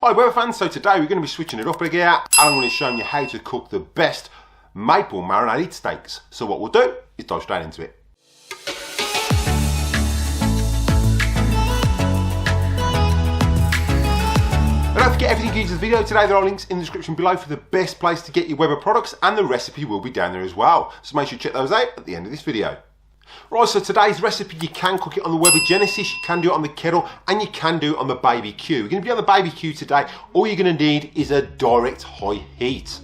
Hi Weber fans, so today we're going to be switching it up again and I'm going to be showing you how to cook the best maple marinated steaks. So what we'll do is dive straight into it. And don't forget everything you use in the video today, there are links in the description below for the best place to get your Weber products, and the recipe will be down there as well. So make sure you check those out at the end of this video. Right, so today's recipe, you can cook it on the Weber Genesis, you can do it on the kettle, and you can do it on the BBQ. We're going to be on the BBQ today. All you're going to need is a direct high heat.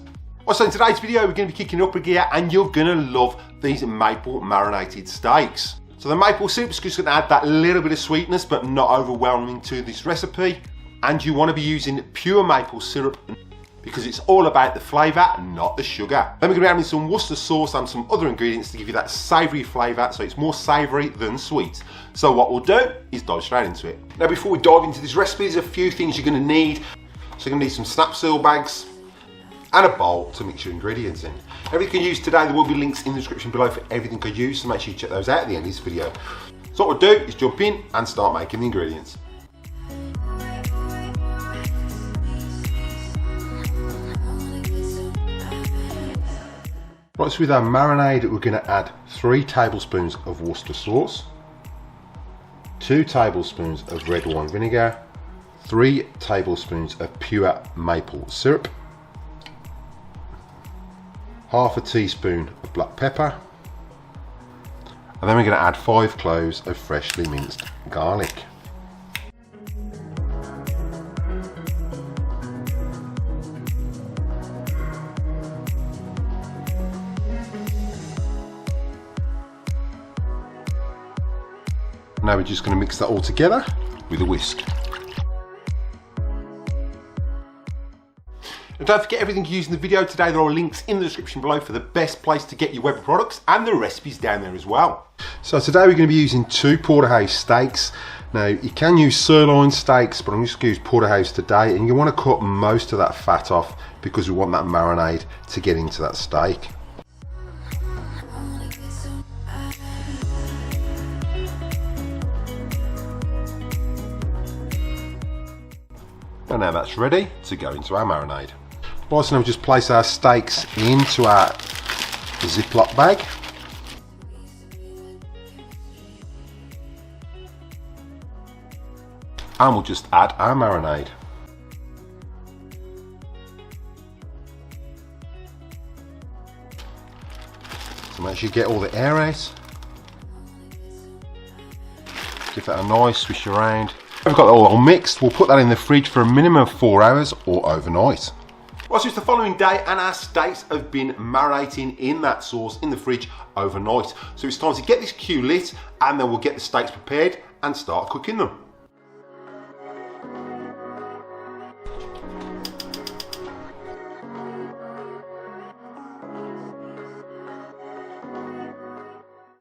Right, so in today's video, we're going to be kicking up a gear, and you're going to love these maple marinated steaks. So the maple syrup is just going to add that little bit of sweetness, but not overwhelming to this recipe. And you want to be using pure maple syrup, because it's all about the flavour, not the sugar. Then we're going to be adding some Worcester sauce and some other ingredients to give you that savoury flavour, so it's more savoury than sweet. So what we'll do is dive straight into it. Now before we dive into this recipe, there's a few things you're going to need. So you're going to need some snap seal bags and a bowl to mix your ingredients in. Everything you use today, there will be links in the description below for everything I use, so make sure you check those out at the end of this video. So what we'll do is jump in and start making the ingredients. Right, so with our marinade, we're going to add 3 tablespoons of Worcester sauce, 2 tablespoons of red wine vinegar, 3 tablespoons of pure maple syrup, half a teaspoon of black pepper, and then we're going to add 5 cloves of freshly minced garlic. Now we're just going to mix that all together with a whisk. And don't forget everything you use in the video today, there are links in the description below for the best place to get your Weber products, and the recipes down there as well. So today we're going to be using 2 porterhouse steaks. Now you can use sirloin steaks, but I'm just going to use porterhouse today, and you want to cut most of that fat off because we want that marinade to get into that steak. And now that's ready to go into our marinade. Right, so now we just place our steaks into our Ziploc bag. And we'll just add our marinade. So make sure you get all the air out. Give that a nice swish around. We've got it all mixed, we'll put that in the fridge for a minimum of 4 hours or overnight. Well, so it's the following day and our steaks have been marinating in that sauce in the fridge overnight. So it's time to get this queue lit, and then we'll get the steaks prepared and start cooking them.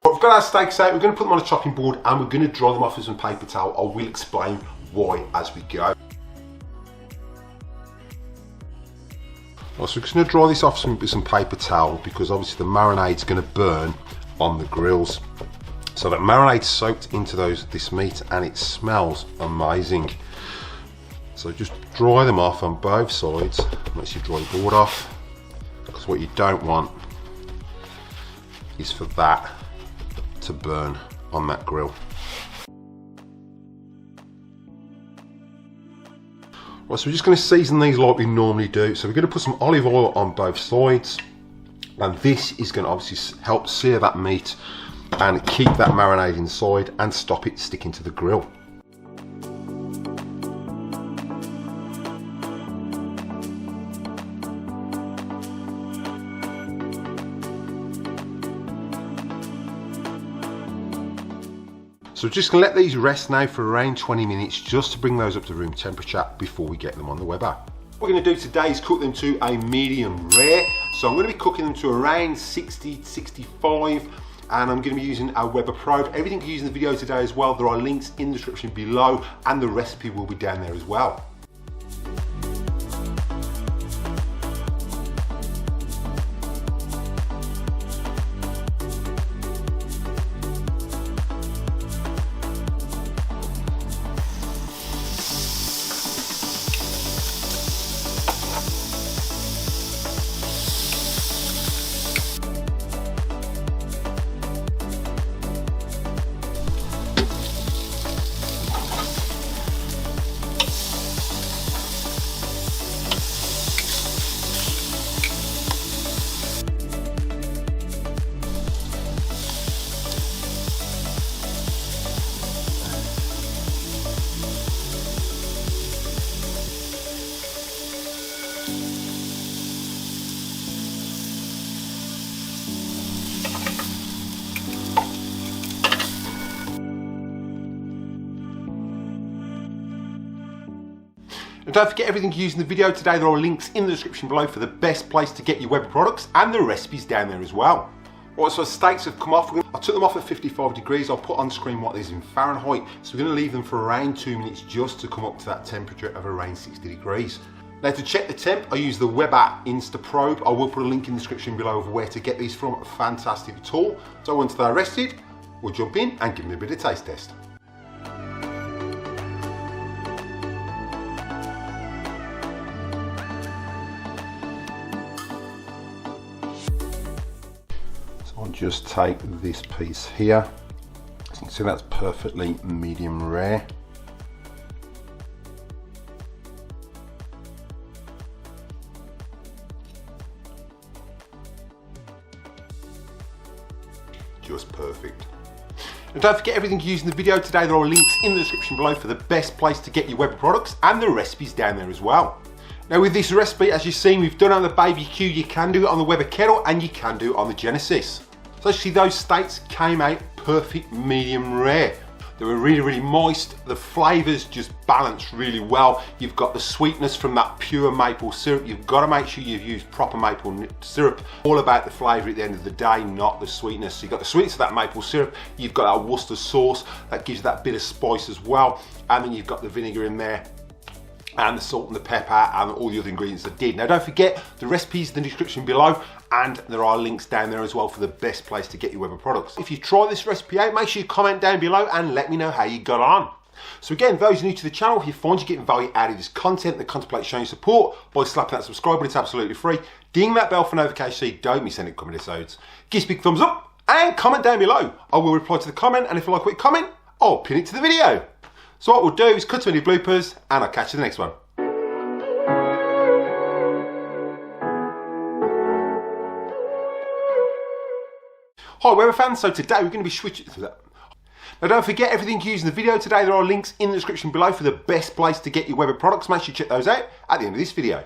We've got our steaks out, we're going to put them on a chopping board and we're going to dry them off with some paper towel. I will explain why as we go. Well, so we're just going to dry this off with some paper towel, because obviously the marinade's going to burn on the grills. So that marinade's soaked into this meat and it smells amazing. So just dry them off on both sides. Make sure you dry the board off, because what you don't want is for that to burn on that grill. Right, so we're just going to season these like we normally do. So we're going to put some olive oil on both sides, and this is going to obviously help sear that meat and keep that marinade inside and stop it sticking to the grill. So we're just going to let these rest now for around 20 minutes just to bring those up to room temperature before we get them on the Weber. What we're going to do today is cook them to a medium rare. So I'm going to be cooking them to around 60 to 65, and I'm going to be using a Weber probe. Everything you use in the video today as well, there are links in the description below, and the recipe will be down there as well. And don't forget everything you use in the video today, there are links in the description below for the best place to get your Weber products and the recipes down there as well. Right, so steaks have come off. I took them off at 55 degrees. I'll put on screen what it is in Fahrenheit. So we're going to leave them for around 2 minutes just to come up to that temperature of around 60 degrees. Now to check the temp, I use the Weber Instaprobe. I will put a link in the description below of where to get these from. A fantastic tool. So once they're rested, we'll jump in and give them a bit of taste test. I'll just take this piece here. So you can see that's perfectly medium rare. Just perfect. And don't forget everything you use in the video today, there are links in the description below for the best place to get your Weber products and the recipes down there as well. Now with this recipe, as you've seen, we've done it on the BBQ, you can do it on the Weber kettle and you can do it on the Genesis. So actually those steaks came out perfect medium rare. They were really, really moist. The flavours just balanced really well. You've got the sweetness from that pure maple syrup. You've got to make sure you've used proper maple syrup. All about the flavour at the end of the day, not the sweetness. So you've got the sweetness of that maple syrup. You've got that Worcester sauce that gives that bit of spice as well. And then you've got the vinegar in there, and the salt and the pepper and all the other ingredients that did. Now don't forget the recipes in the description below, and there are links down there as well for the best place to get your Weber products. If you try this recipe out, make sure you comment down below and let me know how you got on. So again, those new to the channel, if you find you're getting value out of this content that contemplate showing support by slapping that subscribe button, it's absolutely free. Ding that bell for notifications so you don't miss any coming episodes. Give us a big thumbs up and comment down below. I will reply to the comment, and if you like a quick comment, I'll pin it to the video. So what we'll do is cut to any bloopers and I'll catch you in the next one. Hi Weber fans, so today we're going to be switching to that. Now don't forget everything you use in the video today, there are links in the description below for the best place to get your Weber products. Make sure you check those out at the end of this video.